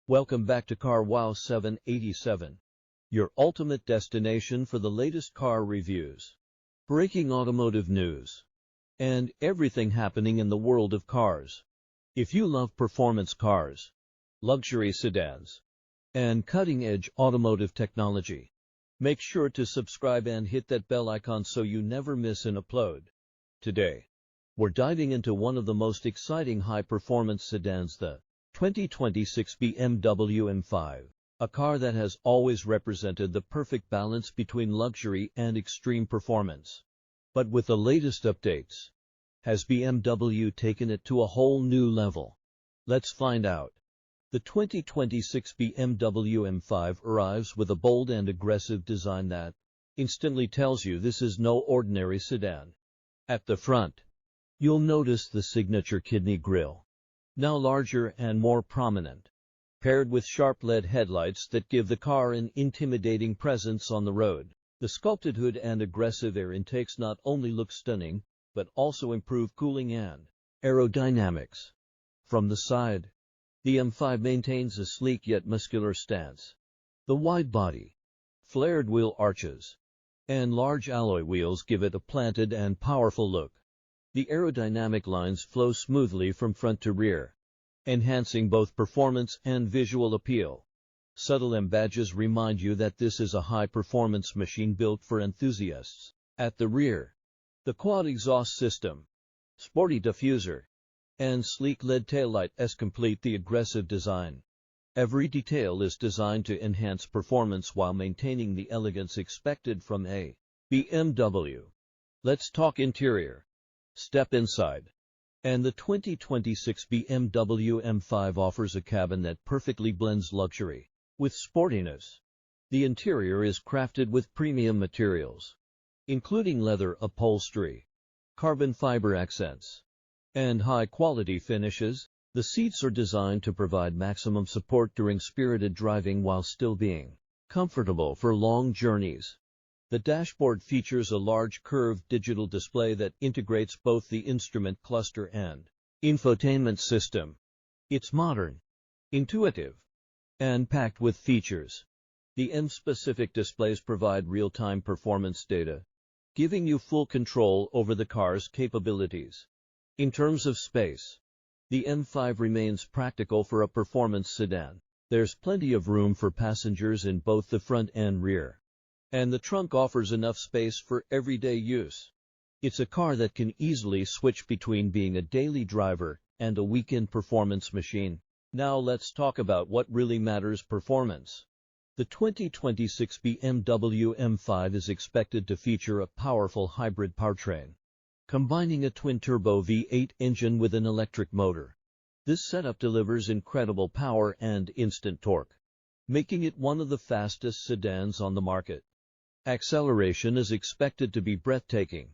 Welcome back to Car Wow 787, your ultimate destination for the latest car reviews, breaking automotive news, and everything happening in the world of cars. If you love performance cars, luxury sedans, and cutting-edge automotive technology, make sure to subscribe and hit that bell icon so you never miss an upload. Today, we're diving into one of the most exciting high-performance sedans, the 2026 BMW M5, a car that has always represented the perfect balance between luxury and extreme performance. But with the latest updates, has BMW taken it to a whole new level? Let's find out. The 2026 BMW M5 arrives with a bold and aggressive design that instantly tells you this is no ordinary sedan. At the front, you'll notice the signature kidney grille, now larger and more prominent, paired with sharp LED headlights that give the car an intimidating presence on the road. The sculpted hood and aggressive air intakes not only look stunning, but also improve cooling and aerodynamics. From the side, the M5 maintains a sleek yet muscular stance. The wide body, flared wheel arches, and large alloy wheels give it a planted and powerful look. The aerodynamic lines flow smoothly from front to rear, enhancing both performance and visual appeal. Subtle M badges remind you that this is a high-performance machine built for enthusiasts. At the rear, the quad exhaust system, sporty diffuser, and sleek LED taillights complete the aggressive design. Every detail is designed to enhance performance while maintaining the elegance expected from a BMW. Let's talk interior. Step inside, and the 2026 BMW M5 offers a cabin that perfectly blends luxury with sportiness. The interior is crafted with premium materials, including leather upholstery, carbon fiber accents, and high-quality finishes. The seats are designed to provide maximum support during spirited driving while still being comfortable for long journeys. The dashboard features a large curved digital display that integrates both the instrument cluster and infotainment system. It's modern, intuitive, and packed with features. The M-specific displays provide real-time performance data, giving you full control over the car's capabilities. In terms of space, the M5 remains practical for a performance sedan. There's plenty of room for passengers in both the front and rear, and the trunk offers enough space for everyday use. It's a car that can easily switch between being a daily driver and a weekend performance machine. Now let's talk about what really matters: performance. The 2026 BMW M5 is expected to feature a powerful hybrid powertrain, combining a twin-turbo V8 engine with an electric motor. This setup delivers incredible power and instant torque, making it one of the fastest sedans on the market. Acceleration is expected to be breathtaking,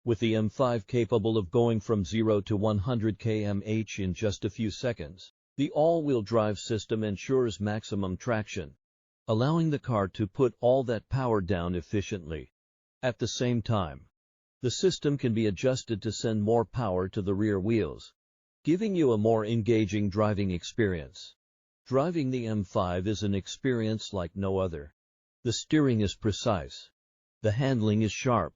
with the M5 capable of going from 0 to 100 km/h in just a few seconds. The all-wheel drive system ensures maximum traction, allowing the car to put all that power down efficiently. At the same time, the system can be adjusted to send more power to the rear wheels, giving you a more engaging driving experience. Driving the M5 is an experience like no other. The steering is precise, the handling is sharp,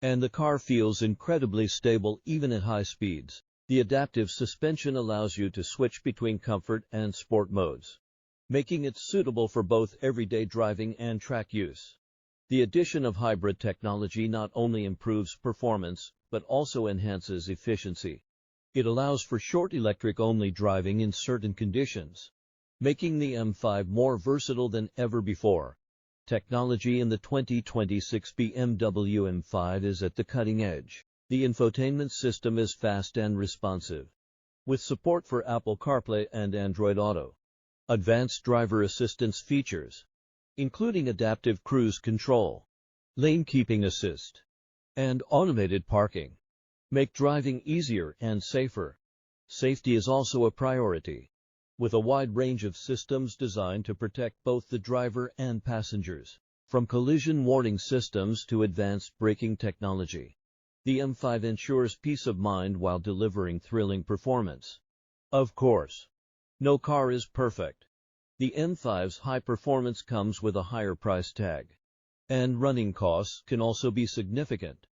and the car feels incredibly stable even at high speeds. The adaptive suspension allows you to switch between comfort and sport modes, making it suitable for both everyday driving and track use. The addition of hybrid technology not only improves performance, but also enhances efficiency. It allows for short electric-only driving in certain conditions, making the M5 more versatile than ever before. Technology in the 2026 BMW M5 is at the cutting edge. The infotainment system is fast and responsive, with support for Apple CarPlay and Android Auto. Advanced driver assistance features, including adaptive cruise control, lane keeping assist, and automated parking, make driving easier and safer. Safety is also a priority, with a wide range of systems designed to protect both the driver and passengers. From collision warning systems to advanced braking technology, the M5 ensures peace of mind while delivering thrilling performance. Of course, no car is perfect, The M5's high performance comes with a higher price tag, and running costs can also be significant.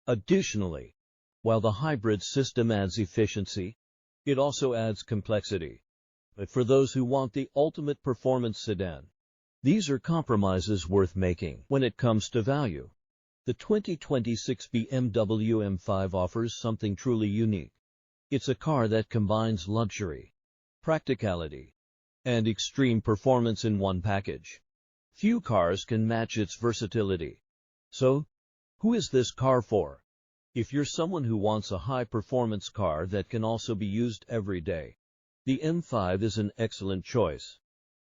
Additionally, while the hybrid system adds efficiency, it also adds complexity. But for those who want the ultimate performance sedan, these are compromises worth making when it comes to value. The 2026 BMW M5 offers something truly unique. It's a car that combines luxury, practicality, and extreme performance in one package. Few cars can match its versatility. So, who is this car for? If you're someone who wants a high-performance car that can also be used every day, the M5 is an excellent choice.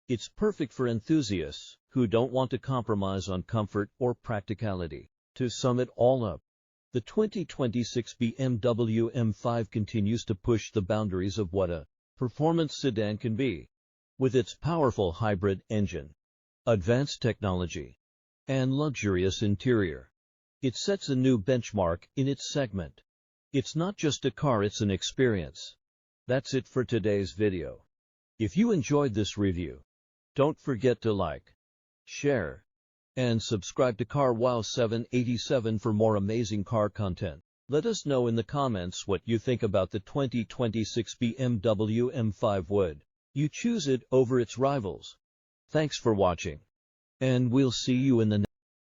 It's perfect for enthusiasts who don't want to compromise on comfort or practicality. To sum it all up, the 2026 BMW M5 continues to push the boundaries of what a performance sedan can be. With its powerful hybrid engine, advanced technology, and luxurious interior, it sets a new benchmark in its segment. It's not just a car, it's an experience. That's it for today's video. If you enjoyed this review, don't forget to like, share, and subscribe to Car Wow 787 for more amazing car content. Let us know in the comments what you think about the 2026 BMW M5. Would you choose it over its rivals? Thanks for watching, and we'll see you in the next